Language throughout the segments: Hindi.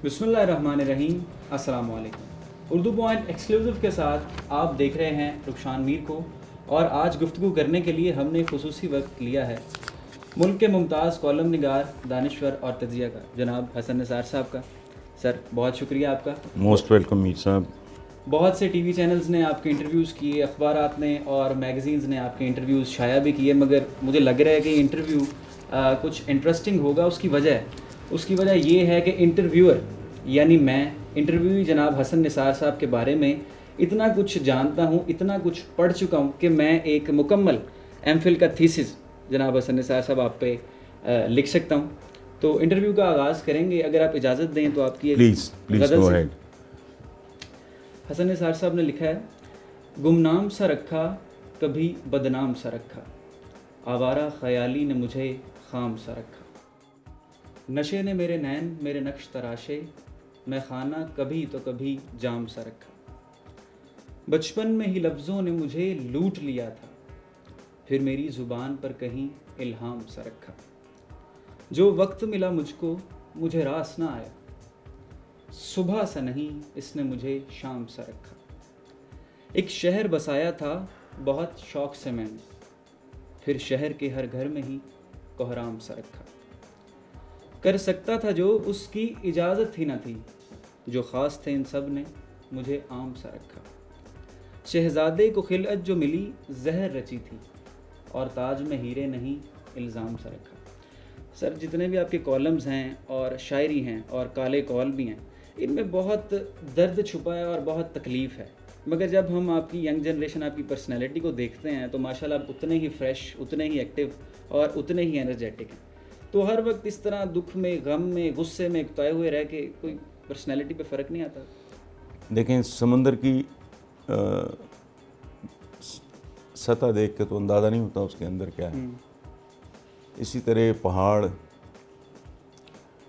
बिस्मिल्लाहिर्रहमानिर्रहीम, अस्सलाम वालेकुम। उर्दू पॉइंट एक्सक्लूसिव के साथ आप देख रहे हैं रुखशान मीर को, और आज गुफ्तगू करने के लिए हमने खुसूसी वक्त लिया है मुल्क के मुमताज़ कॉलम निगार, दानिश्वर और तजिया का जनाब हसन निसार साहब का। सर, बहुत शुक्रिया आपका। मोस्ट वेलकम मीर साहब। बहुत से टीवी चैनल्स ने आपके इंटरव्यूज़ किए, अखबारात ने और मैगज़ीन्स ने आपके इंटरव्यूज़ शाया भी किए, मगर मुझे लग रहा है कि इंटरव्यू कुछ इंटरेस्टिंग होगा। उसकी वजह ये है कि इंटरव्यूअर यानी मैं, इंटरव्यूई जनाब हसन निसार साहब के बारे में इतना कुछ जानता हूँ, इतना कुछ पढ़ चुका हूँ कि मैं एक मुकम्मल एमफिल का थीसिस जनाब हसन निसार साहब आप पे लिख सकता हूँ। तो इंटरव्यू का आगाज़ करेंगे, अगर आप इजाज़त दें तो आपकी please go ahead. Hasan Nisar साहब ने लिखा है, गुमनाम सा रखा कभी बदनाम सा रखा, आवारा ख़याली ने मुझे खाम सा रखा, नशे ने मेरे नैन मेरे नक्श तराशे, मैं खाना कभी तो कभी जाम सा रखा, बचपन में ही लफ्ज़ों ने मुझे लूट लिया था, फिर मेरी ज़ुबान पर कहीं इल्हाम सा रखा, जो वक्त मिला मुझको मुझे रास ना आया, सुबह सा नहीं इसने मुझे शाम सा रखा, एक शहर बसाया था बहुत शौक़ से मैंने, फिर शहर के हर घर में ही कोहराम सा रखा, कर सकता था जो उसकी इजाज़त ही न थी, जो ख़ास थे इन सब ने मुझे आम सा रखा, शहज़ादे को खिलअत जो मिली जहर रची थी, और ताज में हीरे नहीं इल्ज़ाम सा रखा। सर, जितने भी आपके कॉलम्स हैं और शायरी हैं और काले कॉल भी हैं, इनमें बहुत दर्द छुपा है और बहुत तकलीफ़ है, मगर जब हम आपकी यंग जनरेशन, आपकी पर्सनैलिटी को देखते हैं तो माशाल्लाह आप उतने ही फ्रेश, उतने ही एक्टिव और उतने ही एनर्जेटिक हैं। तो हर वक्त इस तरह दुख में, गम में, गुस्से में उकताए हुए रह के कोई पर्सनैलिटी पे फ़र्क नहीं आता? देखें, समंदर की सतह देख के तो अंदाज़ा नहीं होता उसके अंदर क्या है। इसी तरह पहाड़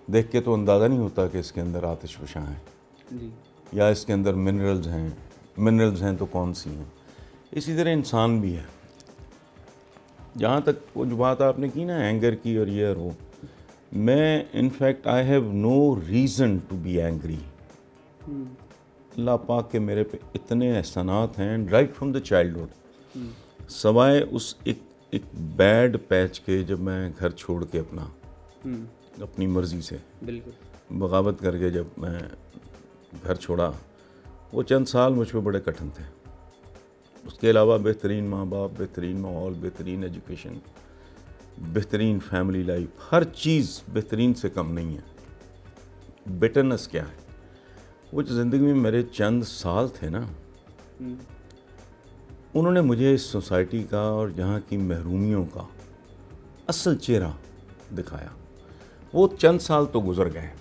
देख के तो अंदाज़ा नहीं होता कि इसके अंदर आतिश फशां है जी, या इसके अंदर मिनरल्स हैं तो कौन सी हैं। इसी तरह इंसान भी है। जहाँ तक वो जो बात आपने की ना एंगर की और ये और वो, मैं in fact I have no reason to be angry. Allah पाक के मेरे पे इतने एहसानात हैं राइट फ्रॉम द चाइल्डहुड, सवाए उस एक बैड पैच के, जब मैं घर छोड़ के अपनी मर्ज़ी से बिल्कुल बगावत करके जब मैं घर छोड़ा, वो चंद साल मुझ पर बड़े कठिन थे। उसके अलावा बेहतरीन माँ बाप, बेहतरीन माहौल, बेहतरीन एजुकेशन, बेहतरीन फैमिली लाइफ, हर चीज़ बेहतरीन से कम नहीं है। बेटरनेस क्या है? वो जो ज़िंदगी में मेरे चंद साल थे ना, उन्होंने मुझे इस सोसाइटी का और यहाँ की महरूमियों का असल चेहरा दिखाया। वो चंद साल तो गुजर गए,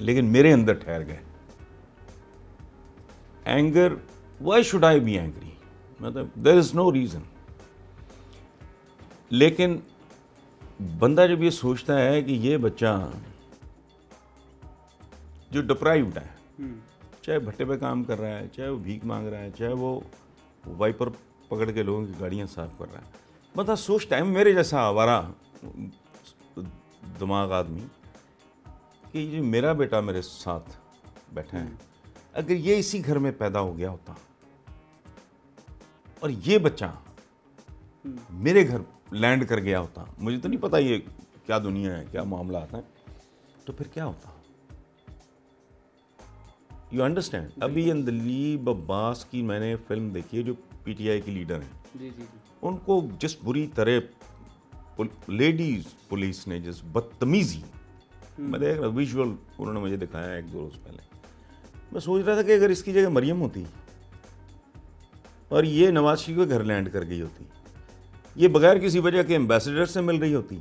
लेकिन मेरे अंदर ठहर गए। Anger, why should I be angry? मतलब देयर इज़ नो रीज़न। लेकिन बंदा जब ये सोचता है कि ये बच्चा जो डिप्राइव्ड है, चाहे भट्टे पे काम कर रहा है, चाहे वो भीख मांग रहा है, चाहे वो वाइपर पकड़ के लोगों की गाड़ियाँ साफ कर रहा है, बंदा सोचता है, मेरे जैसा आवारा दिमाग आदमी, कि ये मेरा बेटा मेरे साथ बैठा है, अगर ये इसी घर में पैदा हो गया होता और ये बच्चा मेरे घर लैंड कर गया होता, मुझे तो नहीं पता ये क्या दुनिया है, क्या मामला आता है, तो फिर क्या होता? You understand? अभी अंदलीब अब्बास की मैंने फिल्म देखी है, जो पीटीआई की लीडर हैं। जी जी जी। उनको जिस बुरी तरह लेडीज पुलिस ने जिस बदतमीजी, मैं देख रहा विजुअल उन्होंने मुझे दिखाया एक दो रोज पहले, मैं सोच रहा था कि अगर इसकी जगह मरियम होती और ये नवाज शरीफ के घर लैंड कर गई होती, ये बगैर किसी वजह के एम्बेसडर से मिल रही होती,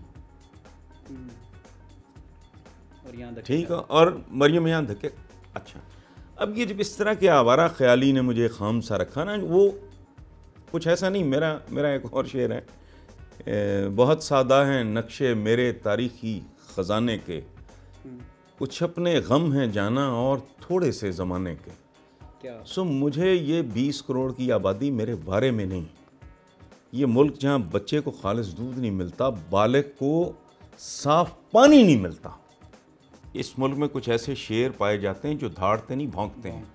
और यहाँ ठीक है, और मरियम यहाँ धक्के। अच्छा, अब ये जब इस तरह के आवारा ख्याली ने मुझे खाम सा रखा ना, वो कुछ ऐसा नहीं। मेरा एक और शेर है, बहुत सादा हैं नक्शे मेरे तारीखी ख़जाने के, कुछ अपने गम हैं जाना और थोड़े से ज़माने के। क्या? सो मुझे ये 20 करोड़ की आबादी मेरे बारे में नहीं, ये मुल्क जहाँ बच्चे को खालिस दूध नहीं मिलता, बालिग को साफ पानी नहीं मिलता। इस मुल्क में कुछ ऐसे शेर पाए जाते हैं जो धाड़ते नहीं भौंकते हैं।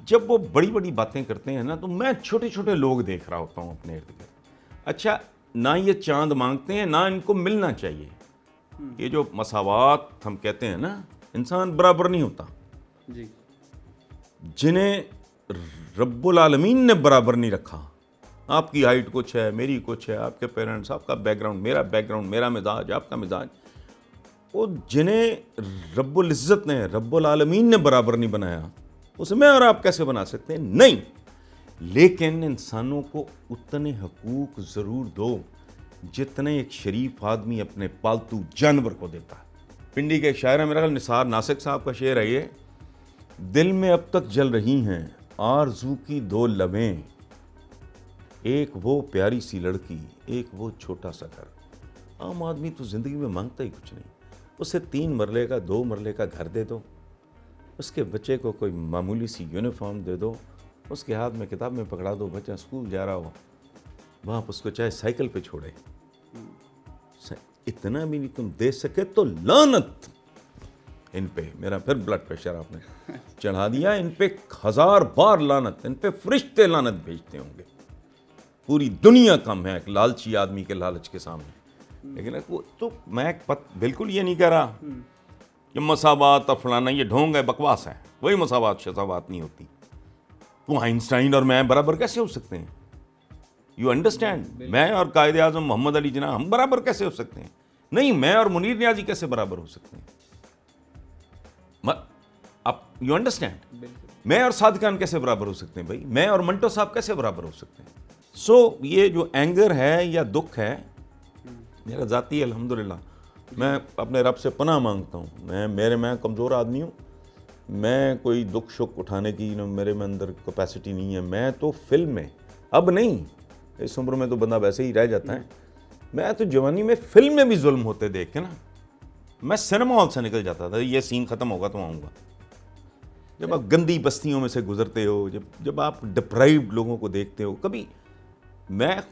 जब वो बड़ी बड़ी बातें करते हैं ना, तो मैं छोटे छोटे लोग देख रहा होता हूँ अपने इर्द गिर्द। अच्छा, ना ये चांद मांगते हैं, ना इनको मिलना चाहिए। ये जो मसावात हम कहते हैं ना, इंसान बराबर नहीं होता। जी। जिन्हें रब्बुल आलमीन ने बराबर नहीं रखा, आपकी हाइट कुछ है, मेरी कुछ है, आपके पेरेंट्स, आपका बैकग्राउंड, मेरा मिजाज, आपका मिजाज, वो जिन्हें रब्बुल इज़्ज़त ने, रब्बुल आलमीन ने बराबर नहीं बनाया, उसे मैं और आप कैसे बना सकते हैं? नहीं। लेकिन इंसानों को उतने हकूक ज़रूर दो जितने एक शरीफ आदमी अपने पालतू जानवर को देता है। पिंडी के शायर है, मेरा ख्याल निसार नासिक साहब का शेर है ये, दिल में अब तक जल रही हैं आरज़ू की दो लबें, एक वो प्यारी सी लड़की, एक वो छोटा सा घर। आम आदमी तो ज़िंदगी में मांगता ही कुछ नहीं, उसे 3 मरले का 2 मरले का घर दे दो, उसके बच्चे को कोई मामूली सी यूनिफॉर्म दे दो, उसके हाथ में किताब में पकड़ा दो, बच्चा स्कूल जा रहा हो, वहाँ उसको चाहे साइकिल पे छोड़े। इतना भी नहीं तुम दे सके तो लानत इन पे। मेरा फिर ब्लड प्रेशर आपने चढ़ा दिया। इन पे 1000 बार लानत, इन पे फरिश्ते लानत भेजते होंगे। पूरी दुनिया कम है एक लालची आदमी के लालच के सामने। लेकिन वो तो मैं बिल्कुल ये नहीं कह रहा कि मसावात और फलाना ये ढोंग है, बकवास है। वही मसावात शसावात नहीं होती। वो आइंस्टाइन और मैं बराबर कैसे हो सकते हैं? You understand? मैं और कायदे आज़म मोहम्मद अली जिन्ना हम बराबर कैसे हो सकते हैं? नहीं, मैं और मुनीर नियाज़ी कैसे बराबर हो सकते हैं? आप यू अंडरस्टैंड? मैं और सादिक खान कैसे बराबर हो सकते हैं भाई? मैं और मंटो साहब कैसे बराबर हो सकते हैं? सो ये जो एंगर है या दुख है, मेरा ज़ाती अल्हम्दुलिल्लाह, मैं अपने रब से पनाह मांगता हूँ। मैं कमज़ोर आदमी हूँ, मैं कोई दुख शुक उठाने की मेरे में अंदर कैपेसिटी नहीं है। मैं तो फिल्म में, अब नहीं, इस उम्र में तो बंदा वैसे ही रह जाता है, मैं तो जवानी में फिल्म में भी जुल्म होते देख के ना, मैं सिनेमा हॉल से निकल जाता था। ये सीन ख़त्म होगा तो आऊँगा। जब आप गंदी बस्तियों में से गुजरते हो, जब आप डिप्राइव्ड लोगों को देखते हो, कभी मैं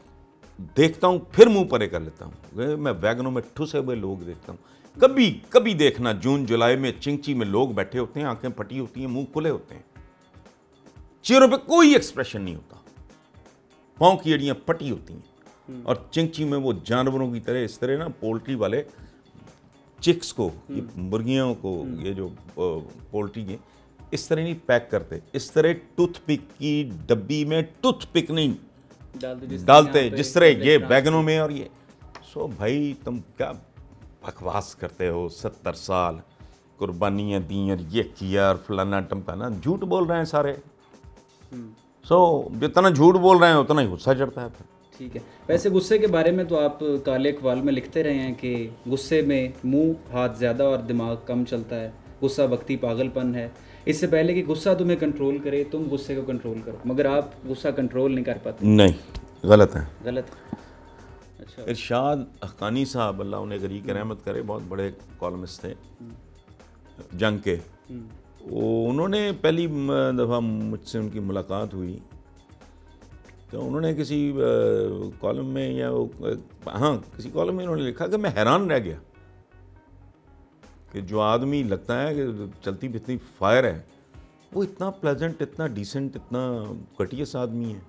देखता हूँ फिर मुंह परे कर लेता हूँ। मैं वैगनों में ठुसे हुए लोग देखता हूँ। कभी कभी देखना, जून जुलाई में चिंची में लोग बैठे होते हैं, आंखें फटी होती हैं, मुंह खुले होते हैं, चेहरों पे कोई एक्सप्रेशन नहीं होता, पाँव की एड़ियाँ फटी होती हैं, और चिंची में वो जानवरों की तरह, इस तरह ना पोल्ट्री वाले चिक्स को, ये मुर्गियों को, ये जो पोल्ट्री के, इस तरह नहीं पैक करते, इस तरह टूथपिक की डब्बी में टूथपिक नहीं डालते जिस तरह ये बैगनों में। और ये सो भाई तुम क्या बकवास करते हो? 70 साल कुर्बानियाँ दी और ये किया और फलाना टमकाना, झूठ बोल रहे हैं सारे। सो जितना झूठ बोल रहे हैं उतना ही गुस्सा चढ़ता है फिर। ठीक है। वैसे गुस्से के बारे में तो आप काले अखबार में लिखते रहे हैं कि गुस्से में मुंह हाथ ज़्यादा और दिमाग कम चलता है, गुस्सा वक्ती पागलपन है। इससे पहले कि गुस्सा तुम्हें कंट्रोल करे, तुम गुस्से को कंट्रोल करो, मगर आप गुस्सा कंट्रोल नहीं कर पाते। नहीं, गलत है। गलत है। अच्छा। इरशाद हक्कानी साहब, अल्लाह उन्हें गरीक रहमत करे, बहुत बड़े कॉलमिस्ट थे जंग के। उन्होंने पहली दफ़ा मुझसे उनकी मुलाकात हुई तो उन्होंने किसी कॉलम में या हाँ किसी कॉलम में उन्होंने लिखा कि मैं हैरान रह गया कि जो आदमी लगता है कि चलती फिरती फायर है, वो इतना प्लेजेंट, इतना डिसेंट, इतना कटियस आदमी है।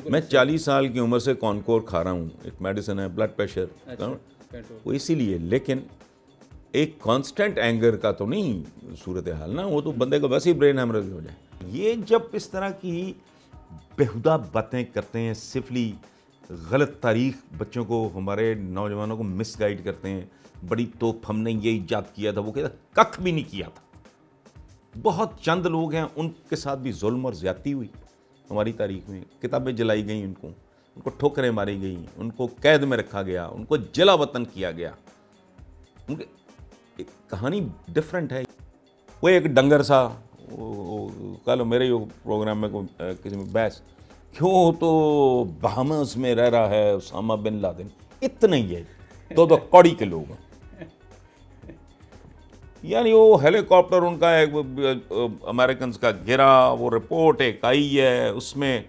मैं 40 साल की उम्र से कॉनकोर खा रहा हूँ, एक मेडिसिन है ब्लड प्रेशर। अच्छा, वो इसीलिए। लेकिन एक कांस्टेंट एंगर का तो नहीं सूरत हाल ना, वो तो बंदे को वैसे ही ब्रेन हेमरेज हो जाए। ये जब इस तरह की बेहुदा बातें करते हैं, सिफली गलत तारीख बच्चों को, हमारे नौजवानों को मिसगाइड करते हैं, बड़ी तोप हमने ये ईजाद किया था, वो कहता कख भी नहीं किया था। बहुत चंद लोग हैं, उनके साथ भी जुल्म और ज्यादती हुई हमारी तारीख में। किताबें जलाई गई, उनको ठोकरें मारी गई, उनको कैद में रखा गया, उनको जला वतन किया गया। उनकी एक कहानी डिफरेंट है। वो एक डंगर सा, कल मेरे प्रोग्राम में किसी में बहस, क्यों तो बहामास में रह रहा है उसामा बिन लादेन, इतने ही है, तो कौड़ी के लोग हैं। यानी वो हेलीकॉप्टर उनका एक अमेरिकन का गिरा, वो रिपोर्ट एक आई है, उसमें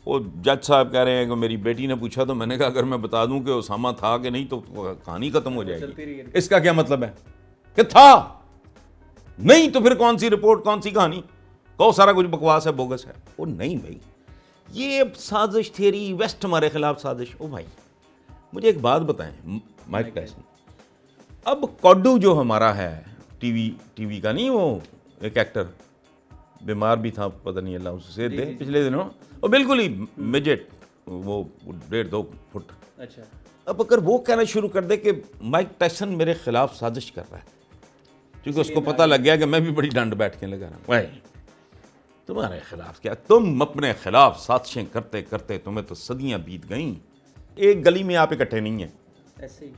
वो जज साहब कह रहे हैं कि मेरी बेटी ने पूछा तो मैंने कहा अगर मैं बता दूं कि ओसामा था कि नहीं तो कहानी खत्म हो जाएगी। इसका क्या मतलब है कि था नहीं तो फिर कौन सी रिपोर्ट, कौन सी कहानी, कहो सारा कुछ बकवास है, बोगस है। वो नहीं भाई, ये साजिश थेरी, वेस्ट हमारे खिलाफ साजिश। ओ भाई मुझे एक बात बताएं, माइक टायसन, अब कॉडू जो हमारा है टीवी का, नहीं वो एक एक्टर बीमार भी था, पता नहीं अल्लाह उससे दे पिछले दिनों, और बिल्कुल ही मिजेट, वो 1.5-2 फुट। अच्छा, अब अगर वो कहना शुरू कर दे कि माइक टायसन मेरे खिलाफ साजिश कर रहा है, क्योंकि उसको पता लग गया कि मैं भी बड़ी डंड बैठ के लगा रहा हूँ, भाई तुम्हारे खिलाफ क्या, तुम अपने खिलाफ साजिशें करते करते तुम्हें तो सदियां बीत गईं। एक गली में आप इकट्ठे नहीं हैं, ऐसे ही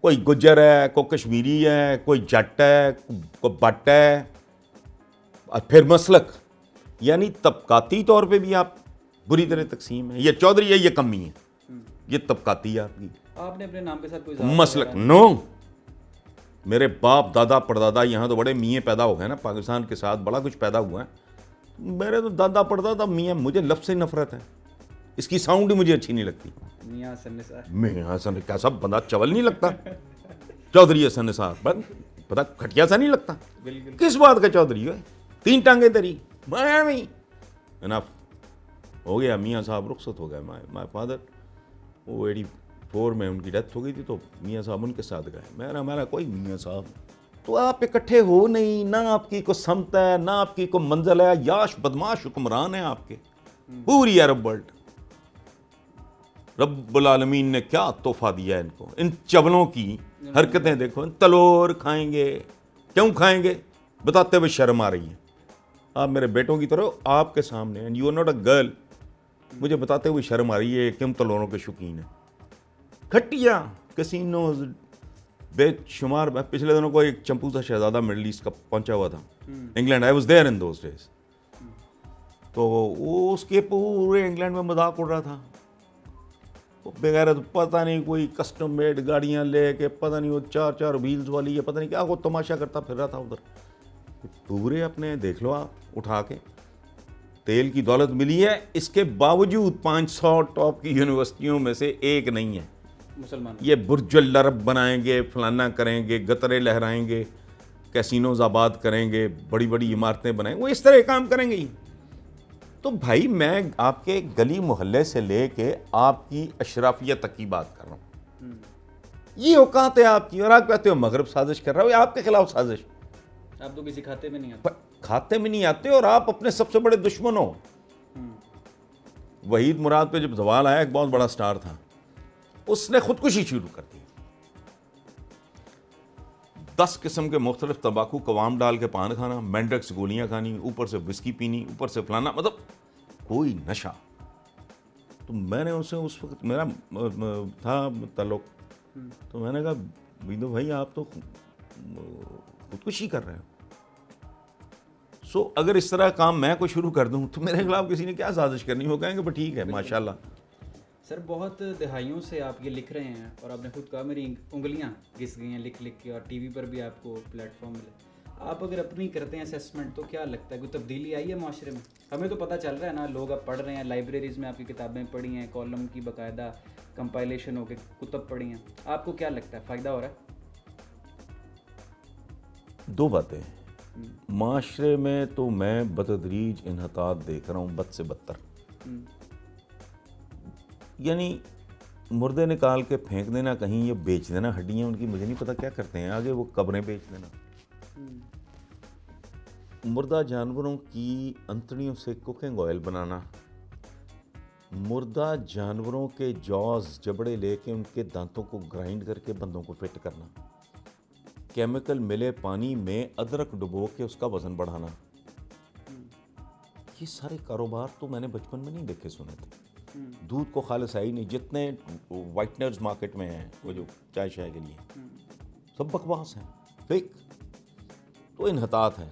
कोई गुज्जर है, कोई कश्मीरी है, कोई जट है, कोई बट है, और फिर मसलक, यानी तबकाती तौर पे भी आप बुरी तरह तकसीम है। ये चौधरी है, ये कमी है, ये तबकाती है आपकी। आपने अपने नाम के साथ कोई मसलक नो, मेरे बाप दादा परदादा यहाँ तो बड़े मियाँ पैदा हो गए ना, पाकिस्तान के साथ बड़ा कुछ पैदा हुआ है। मेरे तो दादा परदादा मियाँ, मुझे लफ्ज़ से नफरत है, इसकी साउंड ही मुझे अच्छी नहीं लगती। मियां हसन निसार, मियां हसन कैसा बंदा, चवल नहीं लगता। चौधरी हसन निसार पता खटिया सा नहीं लगता। किस बात का चौधरी है, 3 टांगे तेरी, इनफ हो गया। मियाँ साहब रुखसत हो गए, माय फादर, वो 84 में उनकी डेथ हो गई थी, तो मियाँ साहब उनके साथ गए। मेरा कोई मियाँ साहब, तो आप इकट्ठे हो नहीं ना, आपकी को समत है ना आपकी को मंजिल है, याश बदमाश हुक्मरान है आपके पूरी अरब वर्ल्ड। रब्बुल आलमीन ने क्या तोहफा दिया इनको, इन चवलों की हरकतें देखो। तलोर खाएंगे, क्यों खाएंगे बताते हुए शर्म आ रही है। आप मेरे बेटों की तरह आपके सामने, and you are not a girl, मुझे बताते हुए शर्म आ रही है कि हम तलोरों के शौकीन हैं। खटिया कैसीनोज बेशुमार। पिछले दिनों को एक चंपू सा शहजादा मिडल ईस्ट का पहुंचा हुआ था England, I was there in those days, तो वो उसके पूरे इंग्लैंड में मजाक उड़ रहा था। बगैर तो पता नहीं कोई कस्टम मेड गाड़ियाँ लेके, पता नहीं वो 4-4 व्हील्स वाली है, पता नहीं क्या वो तमाशा करता फिर रहा था उधर। पूरे अपने देख लो आप उठा के, तेल की दौलत मिली है, इसके बावजूद 500 टॉप की यूनिवर्सिटियों में से एक नहीं है मुसलमान। ये बुर्जुल अरब बनाएंगे, फलाना करेंगे, गतरे लहराएंगे, कैसीनोज आबाद करेंगे, बड़ी बड़ी इमारतें बनाएंगे, वो इस तरह काम करेंगे ही। तो भाई मैं आपके गली मोहल्ले से लेके आपकी अशराफिया तक की बात कर रहा हूँ, ये औकात है आपकी, और आप कहते हो मगरब साजिश कर रहा हो, आपके खिलाफ साजिश। आप तो किसी खाते में नहीं आते, खाते में नहीं आते, और आप अपने सबसे बड़े दुश्मन हो। वहीद मुराद पे जब सवाल आया, एक बहुत बड़ा स्टार था, उसने खुदकुशी शुरू कर दी। 10 किस्म के मुख्तलिफ तंबाकू कवाम डाल के पान खाना, मैंड्रेक्स गोलियां खानी, ऊपर से विस्की पीनी, ऊपर से फलाना, मतलब कोई नशा। तो मैंने उसे उस वक्त मेरा था ताल्लुक, तो मैंने कहा बिंदु भाई आप तो खुदकुशी कर रहे हो। सो अगर इस तरह काम मैं कोई शुरू कर दूं तो मेरे खिलाफ किसी ने क्या साजिश करनी, वो कहेंगे पर ठीक है माशाल्लाह। सर बहुत दहाइयों से आप ये लिख रहे हैं, और आपने खुद कहा मेरी उंगलियां घिस गई हैं लिख लिख के, और टीवी पर भी आपको प्लेटफॉर्म मिले। आप अगर अपनी करते हैं असेसमेंट, तो क्या लगता है कोई तब्दीली आई है माशरे में? हमें तो पता चल रहा है ना, लोग अब पढ़ रहे हैं, लाइब्रेरीज़ में आपकी किताबें पढ़ी हैं, कॉलम की बाकायदा कंपाइलेशन हो के कुतब पढ़ी हैं। आपको क्या लगता है फ़ायदा हो रहा है? 2 बातें, माशरे में तो मैं बतदरीज इन्हतात देख रहा हूँ, बद से बदतर। यानी मुर्दे निकाल के फेंक देना कहीं, ये बेच देना हड्डियाँ उनकी, मुझे नहीं पता क्या करते हैं आगे, वो कब्रें बेच देना। मुर्दा जानवरों की अंतड़ियों से कुकिंग ऑयल बनाना, मुर्दा जानवरों के जॉज जबड़े लेके उनके दांतों को ग्राइंड करके बंदों को फिट करना, केमिकल मिले पानी में अदरक डुबो के उसका वज़न बढ़ाना, ये सारे कारोबार तो मैंने बचपन में नहीं देखे सुने थे। दूध को खालिस है ही नहीं, जितने वाइटनर्स मार्केट में हैं वो जो चाय शाय के लिए, सब बकवास हैं, फेक। तो इन्हतात है,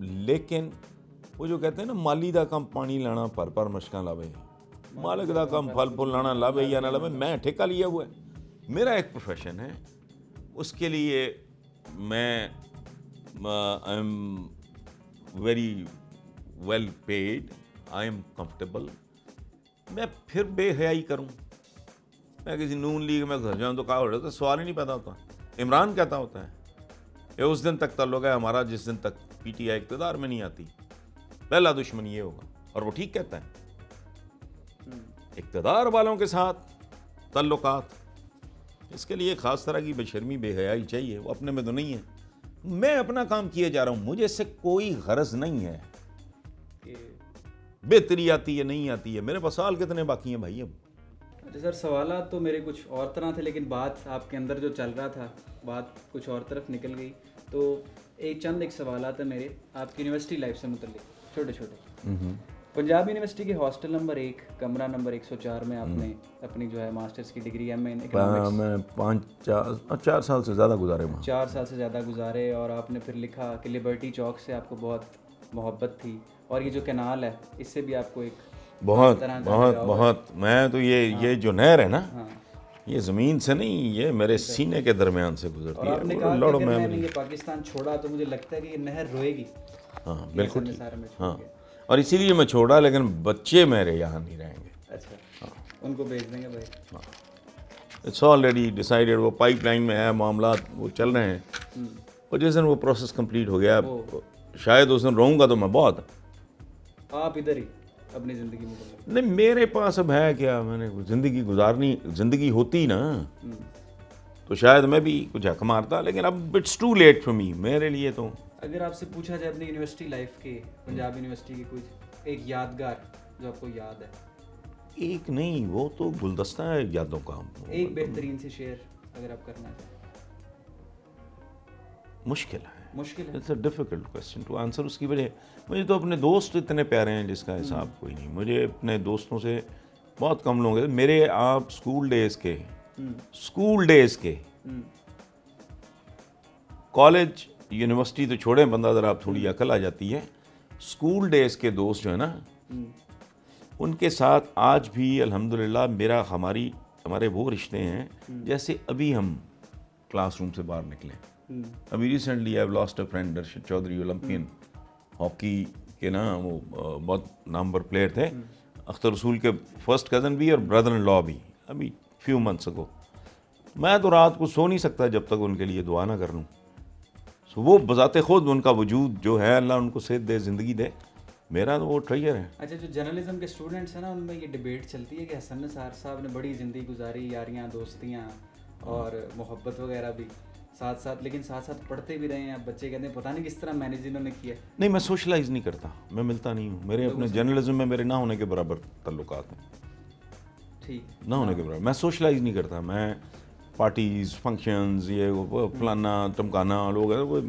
लेकिन वो जो कहते हैं ना, माली दा कम पानी लाना भर भर मशकां लावे, मालिक दा कम फल फुल लाना लावे या ना लावे। मैं ठेका लिया हुआ है, मेरा एक प्रोफेशन है, उसके लिए मैं I am very well paid, I am comfortable, मैं फिर बेहयाई करूं, मैं किसी नून लीग में घुस जाऊं तो क्या हो रहा है, सवाल ही नहीं पैदा होता। इमरान कहता होता है ये उस दिन तक ताल्लुक है हमारा जिस दिन तक पीटीआई इक़्तिदार में नहीं आती, पहला दुश्मन ये होगा। और वो ठीक कहता है। इक़्तिदार वालों के साथ ताल्लुकात, इसके लिए ख़ास तरह की बेशर्मी बेहयाई चाहिए, वो अपने में तो नहीं है। मैं अपना काम किए जा रहा हूँ, मुझे इससे कोई गरज नहीं है बेहतरी आती है नहीं आती है। मेरे पास साल कितने बाकी हैं भाई अब। अच्छा सर, सवालात तो मेरे कुछ और तरह थे, लेकिन बात आपके अंदर जो चल रहा था बात कुछ और तरफ निकल गई। तो एक सवालात है मेरे आपकी यूनिवर्सिटी लाइफ से मुतल्लिक, छोटे छोटे। पंजाब यूनिवर्सिटी के हॉस्टल नंबर 1 कमरा नंबर 104 में आपने अपनी जो है मास्टर्स की डिग्री एम इन इकोनॉमिक्स मैं 4 साल से ज़्यादा गुजारे वहाँ। 4 साल से ज़्यादा गुजारे। और आपने फिर लिखा कि लिबर्टी चौक से आपको बहुत मोहब्बत थी, और ये जो कैनाल है इससे भी आपको एक बहुत बहुत बहुत। मैं तो ये जो नहर है ना, ये ज़मीन से नहीं, ये मेरे सीने के दरमियान से गुजरती है। आपने कहा कि अगर मैंने ये पाकिस्तान छोड़ा तो मुझे लगता है कि ये नहर रोएगी। हाँ बिल्कुल, हाँ। और इसीलिए मैं छोड़ा, लेकिन बच्चे मेरे यहाँ नहीं रहेंगे। अच्छा, हाँ, उनको भेज देंगे भाई। हाँ, इट्स ऑलरेडी डिसाइडेड, वो पाइपलाइन में है, मामला वो चल रहे हैं। और जिस दिन वो प्रोसेस कंप्लीट हो गया, शायद उस दिन रहूँगा तो मैं बहुत। आप इधर ही अपनी ज़िंदगी में नहीं, मेरे पास अब है क्या, मैंने ज़िंदगी गुजारनी, ज़िंदगी होती ना तो शायद मैं भी कुछ हक मारता, लेकिन अब it's too late for me, मेरे लिए तो। अगर आपसे पूछा जाए अपनी यूनिवर्सिटी लाइफ के, पंजाब यूनिवर्सिटी की कुछ एक यादगार जो आपको याद है। एक नहीं, वो तो गुलदस्ता है यादों का। एक बेहतरीन से शेयर अगर आप करना चाहें। मुश्किल है, it's a difficult question to answer. उसकी वजह, मुझे तो अपने दोस्त इतने प्यारे हैं जिसका हिसाब कोई नहीं। मुझे अपने दोस्तों से बहुत कम लोग हैं मेरे। आप स्कूल डेज़ के कॉलेज यूनिवर्सिटी तो छोड़ें, बंदा ज़रा आप थोड़ी अकल आ जाती है। स्कूल डेज़ के दोस्त जो है ना, उनके साथ आज भी अल्हम्दुलिल्लाह मेरा हमारे वो रिश्ते हैं जैसे अभी हम क्लासरूम से बाहर निकले। अभी recently I have lost a friend, Arshad Chaudhry, Olympian hockey के ना, वो बहुत नामवर प्लेयर थे। अख्तर रसूल के फर्स्ट कज़न भी और ब्रदर इन लॉ भी, अभी फ्यू मंथ्स अगो। मैं तो रात को सो नहीं सकता जब तक उनके लिए दुआ ना कर लूँ। सो वो बज़ाते खुद उनका वजूद जो है, अल्लाह उनको सेहत दे, ज़िंदगी दे, मेरा तो वो ट्रेजर है। अच्छा, जो जर्नलिज्म के स्टूडेंट्स हैं ना, उनमें ये डिबेट चलती है कि हसन निसार साहब ने बड़ी ज़िंदगी गुजारी, यारियाँ दोस्तियाँ और मोहब्बत वगैरह भी साथ साथ, लेकिन साथ साथ पढ़ते भी रहे हैं। अब बच्चे कहते हैं पता नहीं किस तरह मैनेज इन्होंने किया। नहीं, मैं सोशलाइज नहीं करता, मैं मिलता नहीं हूँ। मेरे अपने जर्नलिज्म में मेरे ना होने के बराबर ताल्लुकात हैं। ठीक, ना होने के बराबर। मैं सोशलाइज नहीं करता। मैं पार्टीज, फंक्शंस, ये वो फलाना टमकाना लोग है वो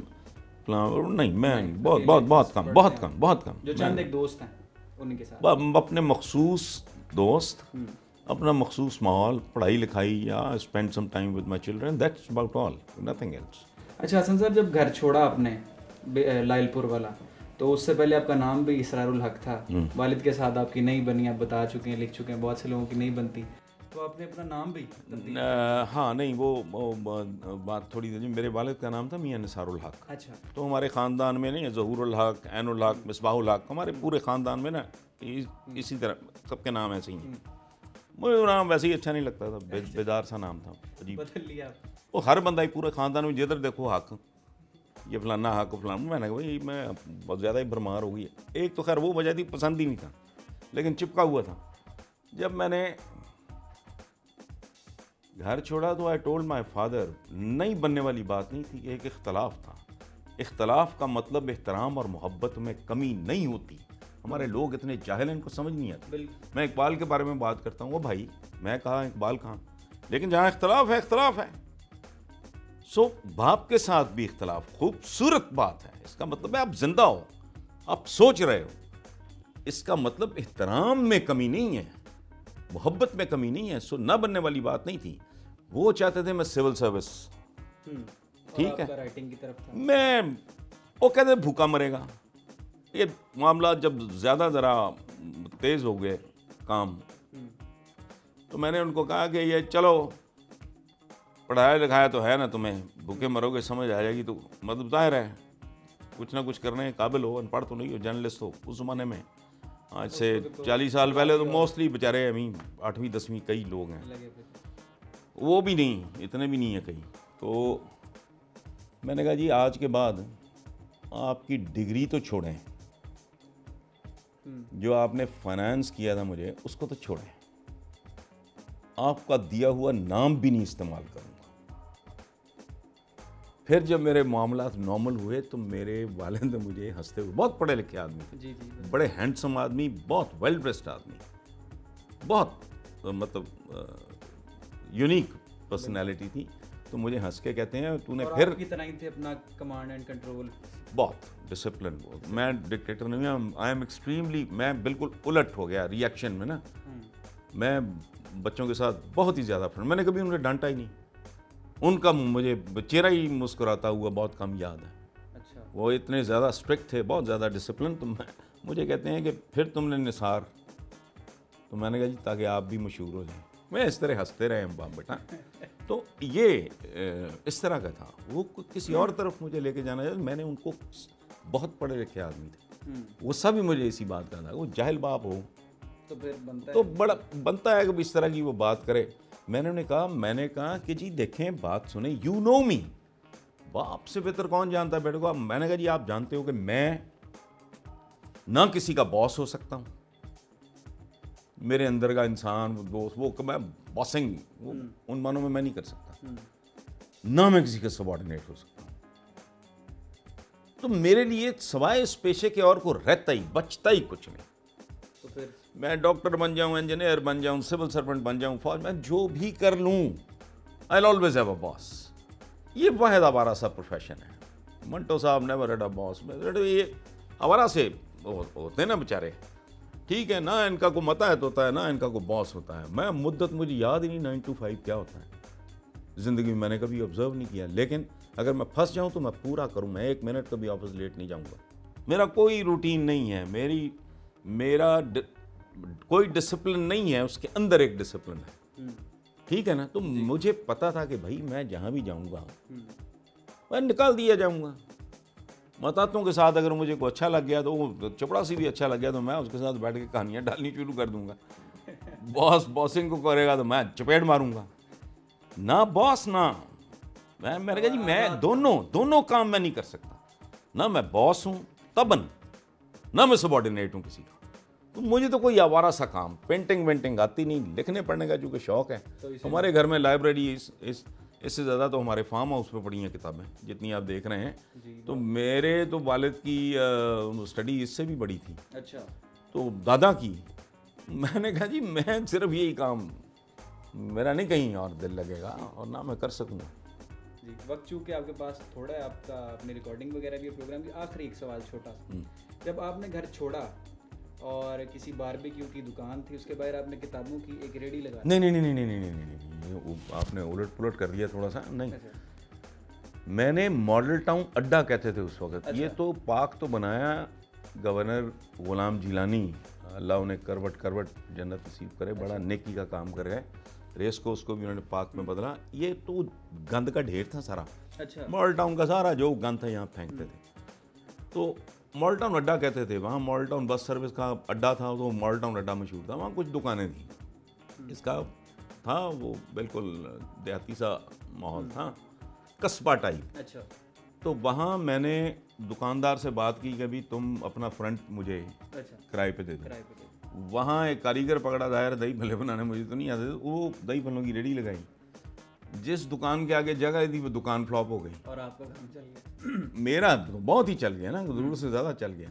नहीं, मैं बहुत कम। जो चंद एक दोस्त हैं उनके साथ अपने मखसूस दोस्त, अपना मखसूस माहौल, पढ़ाई लिखाई या spend some time with my children, that's about all, nothing else. अच्छा हसन साहब, जब घर छोड़ा आपने लाइलपुर वाला, तो उससे पहले आपका नाम भी इसरारुल हक था। वालिद के साथ आपकी नहीं बनी, आप बता चुके हैं, लिख चुके हैं, बहुत से लोगों की नहीं बनती, तो आपने अपना नाम भी हाँ नहीं, वो बात थोड़ी थी। मेरे वालिद का नाम था मियां निसारुल हक। अच्छा, तो हमारे ख़ानदान में नहीं, ज़हूरुल हक, ऐनुल हक, मिसबाहुल हक, हमारे पूरे ख़ानदान में ना इसी तरह सबके नाम ऐसे ही हैं। मुझे नाम वैसे ही अच्छा नहीं लगता था, बेदार सा नाम था, अजीब। बदल लिया वो हर बंदा ही पूरे ख़ानदान में जिधर देखो हक, ये फलाना हक फलाना। मैंने कहा भाई मैं बहुत ज़्यादा ही भरमार हो गई। एक तो खैर वो वजह थी, पसंद ही नहीं था, लेकिन चिपका हुआ था। जब मैंने घर छोड़ा तो आई टोल्ड माई फादर, नहीं बनने वाली बात नहीं थी, एक इख्तलाफ था। इख्तलाफ का मतलब एहतराम और मोहब्बत में कमी नहीं होती। हमारे लोग इतने जाहिल हैं, इनको समझ नहीं आता। मैं इकबाल के बारे में बात करता हूँ, वो भाई मैं कहा इकबाल कहाँ, लेकिन जहाँ इख्तलाफ है इख्तलाफ है। सो बाप के साथ भी इख्तलाफ खूबसूरत बात है। इसका मतलब है आप जिंदा हो, आप सोच रहे हो, इसका मतलब एहतराम में कमी नहीं है, मोहब्बत में कमी नहीं है। सो ना बनने वाली बात नहीं थी। वो चाहते थे मैं सिविल सर्विस, ठीक है, राइटिंग की तरफ था। मैं, वो कहते भूखा मरेगा। ये मामला जब ज़्यादा ज़रा तेज़ हो गए काम, तो मैंने उनको कहा कि ये चलो पढ़ाया लिखाया तो है ना, तुम्हें भूखे मरोगे समझ आ जाएगी, तो मतलब जाहिर है कुछ ना कुछ करने के काबिल हो, अनपढ़ तो नहीं हो, जर्नलिस्ट हो उस ज़माने में। आज से 40 साल पहले तो मोस्टली बेचारे अभी 8वीं 10वीं कई लोग हैं, लगे फिर। वो भी नहीं, इतने भी नहीं है कहीं। तो मैंने कहा जी आज के बाद आपकी डिग्री तो छोड़ें, जो आपने फाइनेंस किया था मुझे उसको तो छोड़ें, आपका दिया हुआ नाम भी नहीं इस्तेमाल करूँगा। फिर जब मेरे मामलात नॉर्मल हुए तो मेरे वालिद ने मुझे हंसते हुए, बहुत पढ़े लिखे आदमी थे, जी जी। बड़े हैंडसम आदमी, बहुत वेल ड्रेस्ड आदमी, बहुत मतलब यूनिक पर्सनैलिटी थी, तो मुझे हंस के कहते हैं तूने और फिर आपकी तरह ही थे अपना कमांड एंड कंट्रोल। बहुत डिसिप्लिन, बहुत। मैं डिक्टेटर नहीं हूँ, आई एम एक्सट्रीमली, मैं बिल्कुल उलट हो गया रिएक्शन में ना। मैं बच्चों के साथ बहुत ही ज़्यादा फ्रेंड, मैंने कभी उन्हें डांटा ही नहीं, उनका मुझे चेहरा ही मुस्कुराता हुआ बहुत कम याद है। अच्छा। वो इतने ज़्यादा स्ट्रिक्ट थे, बहुत ज़्यादा डिसिप्लिन। तो मुझे कहते हैं कि फिर तुमने निसार, तो मैंने कहा जी ताकि आप भी मशहूर हो जाएं। मैं इस तरह हंसते रहे बाप बेटा। तो ये इस तरह का था। वो किसी और तरफ मुझे लेके जाना चाहिए। मैंने उनको, बहुत पढ़े लिखे आदमी थे, वो सभी मुझे इसी बात का था। वो जाहिल बाप हो तो फिर बनता तो है। बड़ा बनता है कि इस तरह की वो बात करे। मैंने कहा कि जी देखें, बात सुने, यू नो मी, बाप से बेहतर कौन जानता है बेटे को। मैंने कहा जी आप जानते हो कि मैं ना किसी का बॉस हो सकता हूँ, मेरे अंदर का इंसान दोस्त, वो मैं बॉसिंग उन मानों में मैं नहीं कर सकता, ना मैं किसी का सबॉर्डिनेट हो सकता हूँ। तो मेरे लिए सवाए इस पेशे के और को रहता ही, बचता ही कुछ नहीं। तो फिर मैं डॉक्टर बन जाऊं, इंजीनियर बन जाऊं, सिविल सर्वेंट बन जाऊं, फौज में जो भी कर लूं, I will always have a boss. ये वाहिद आवारा सा प्रोफेशन है। मंटो साहब नेवर हैड अ बॉस। ये आवारा से होते हैं ना बेचारे, ठीक है ना, इनका को मताहत होता है ना, इनका को बॉस होता है। मैं मुद्दत, मुझे याद ही नहीं 9 to 5 क्या होता है ज़िंदगी में, मैंने कभी ऑब्जर्व नहीं किया। लेकिन अगर मैं फंस जाऊं तो मैं पूरा करूं, मैं 1 मिनट कभी ऑफिस लेट नहीं जाऊंगा। मेरा कोई रूटीन नहीं है, मेरा कोई डिसिप्लिन नहीं है, उसके अंदर एक डिसिप्लिन है, ठीक है ना। तो मुझे पता था कि भाई मैं जहाँ भी जाऊँगा मैं निकाल दिया जाऊँगा। मतातों के साथ अगर मुझे कोई अच्छा लग गया, तो वो चपड़ासी भी अच्छा लग गया, तो मैं उसके साथ बैठ के कहानियाँ डालनी शुरू कर दूंगा। बॉस बॉसिंग को करेगा तो मैं चपेट मारूंगा ना, बॉस ना मैंने कहा जी मैं दोनों काम मैं नहीं कर सकता, ना मैं बॉस हूँ तबन, ना मैं सबॉर्डिनेट हूँ किसी का। तो मुझे तो कोई आवारा सा काम, पेंटिंग वेंटिंग आती नहीं, लिखने पढ़ने का चूँकि शौक है। हमारे घर में लाइब्रेरी इससे ज़्यादा तो हमारे फार्म हाउस पे पड़ी हैं किताबें, जितनी आप देख रहे हैं। तो मेरे तो वालिद की स्टडी इससे भी बड़ी थी। अच्छा। तो दादा की, मैंने कहा जी मैं सिर्फ यही काम, मेरा नहीं कहीं और दिल लगेगा और ना मैं कर सकूँगा। जी, वक्त चूँकि आपके पास थोड़ा है, आपका अपनी रिकॉर्डिंग वगैरह भी प्रोग्राम की, आखिरी एक सवाल छोटा सा, जब आपने घर छोड़ा और किसी बारबेक्यू की दुकान थी, उसके बाहर आपने किताबों की एक रेडी लगा? नहीं, आपने उलट पुलट कर दिया थोड़ा सा। नहीं, मैंने मॉडल टाउन अड्डा कहते थे उस वक्त। ये तो पार्क तो बनाया गवर्नर गुलाम जिलानी, अल्लाह उन्हें करवट जन्नत नसीब करे, बड़ा नेकी का काम कर गए। रेस को उसको भी उन्होंने पार्क में बदला। ये तो गंद का ढेर था सारा। अच्छा। मॉडल टाउन का सारा जो गंद था यहाँ फेंकते थे। तो मॉडल टाउन अड्डा कहते थे वहाँ। मॉडल टाउन बस सर्विस का अड्डा था, तो मॉडल टाउन अड्डा मशहूर था। वहाँ कुछ दुकानें थी, इसका था वो बिल्कुल देहाती सा माहौल था, कस्बा टाइप। अच्छा। तो वहाँ मैंने दुकानदार से बात की कि अभी तुम अपना फ्रंट मुझे किराए पे दे दो। वहाँ एक कारीगर पकड़ा, दायर दही भल्ले बनाने, मुझे तो नहीं आते, वो दही भल्लों की रेडी लगाई। जिस दुकान के आगे जगह थी वो दुकान फ्लॉप हो गई और आपका काम चल गया। मेरा तो बहुत ही चल गया ना, ज़रूरत से ज़्यादा चल गया।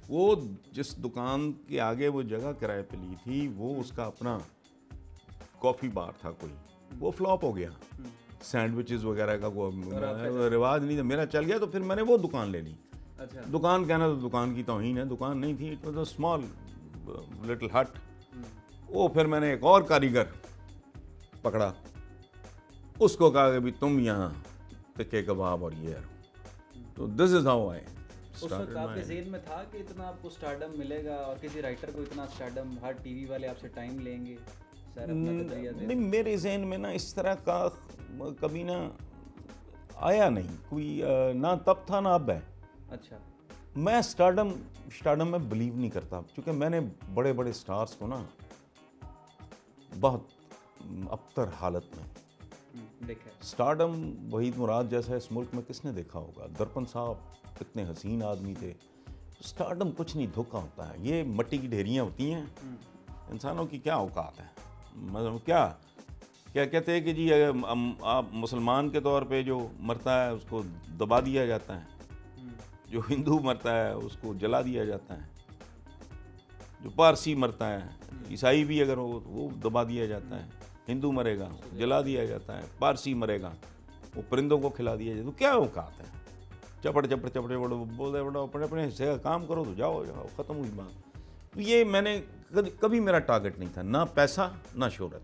वो जिस दुकान के आगे वो जगह किराए पे ली थी, वो उसका अपना कॉफ़ी बार था कोई, वो फ्लॉप हो गया। सैंडविचेस वगैरह का कोई रिवाज नहीं था, मेरा चल गया। तो फिर मैंने वो दुकान ले ली। अच्छा। दुकान कहना तो दुकान की तौहीन है, दुकान नहीं थी, it was a small little हट। वो फिर मैंने एक और कारीगर पकड़ा, उसको कहा कि भी तुम यहाँ टिक्के कबाब और ये। तो दिस इज हाउ आई उस वक्त आपके ज़हन में था कि इतना आपको स्टारडम मिलेगा और किसी राइटर को इतना स्टारडम, हर टीवी वाले आपसे टाइम लेंगे? सर अपना नजरिया दे। नहीं, मेरे जहन में ना इस तरह का कभी ना आया नहीं कोई, ना तब था ना अब है। अच्छा। मैं स्टारडम में बिलीव नहीं करता, क्योंकि मैंने बड़े बड़े स्टार्स को ना बहुत अबतर हालत में देखा। स्टारडम वहीद मुराद जैसा इस मुल्क में किसने देखा होगा? दर्पण साहब कितने हसीन आदमी थे। स्टारडम कुछ नहीं, धोखा होता है। ये मट्टी की ढेरियाँ होती हैं, इंसानों की क्या औकात है। मतलब क्या कहते हैं कि जी आप मुसलमान के तौर पे जो मरता है उसको दबा दिया जाता है, जो हिंदू मरता है उसको जला दिया जाता है, जो पारसी मरता है, ईसाई भी अगर हो वो दबा दिया जाता है, हिंदू मरेगा जला दिया जाता है, पारसी मरेगा वो परिंदों को खिला दिया जाए। तो क्या औकात है? चपड़ बोलते बड़ो अपने अपने हिस्से का काम करो तो जाओ ख़त्म हुई बात। तो ये मैंने कभी मेरा टारगेट नहीं था, ना पैसा ना शोहरत,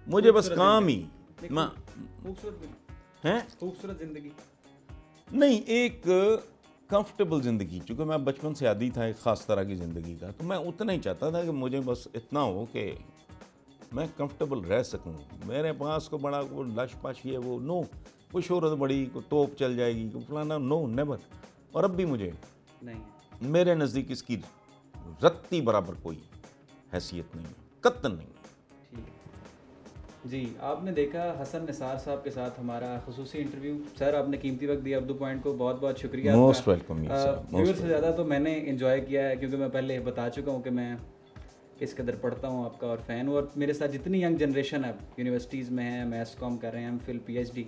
मुझे बस काम ही। खूबसूरत जिंदगी नहीं, एक कंफर्टेबल ज़िंदगी, क्योंकि मैं बचपन से आदी था एक ख़ास तरह की ज़िंदगी का, तो मैं उतना ही चाहता था कि मुझे बस इतना हो कि मैं कंफर्टेबल रह सकूं। मेरे पास को बड़ा वो लश पश ये वो नो, कोई शोहरत बड़ी, कोई तोप चल जाएगी, कोई फलाना, नो नेवर। और अब भी मुझे नहीं है। मेरे नज़दीक इसकी रत्ती बराबर कोई हैसियत नहीं है, कतन नहीं है। जी, आपने देखा हसन निसार साहब के साथ हमारा खुसूसी इंटरव्यू। सर आपने कीमती वक्त दिया अब्दू पॉइंट को, बहुत बहुत शुक्रिया। Most welcome. व्यूअर से ज़्यादा तो मैंने एंजॉय किया है, क्योंकि मैं पहले बता चुका हूँ कि मैं किस कदर पढ़ता हूँ आपका और फ़ैन हूँ। और मेरे साथ जितनी यंग जनरेशन है यूनिवर्सिटीज़ में है, मैथ्स कॉम कर रहे हैं, एमफिल PhD,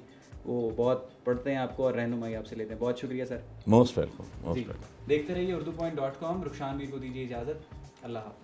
वो बहुत पढ़ते हैं आपको और रहनुमाई आपसे लेते हैं। बहुत शुक्रिया सर। Most welcome. जी, देखते रहिए urdupoint.com। रुखसान मीर को दीजिए इजाज़त। अल्लाह हाफ़िज़।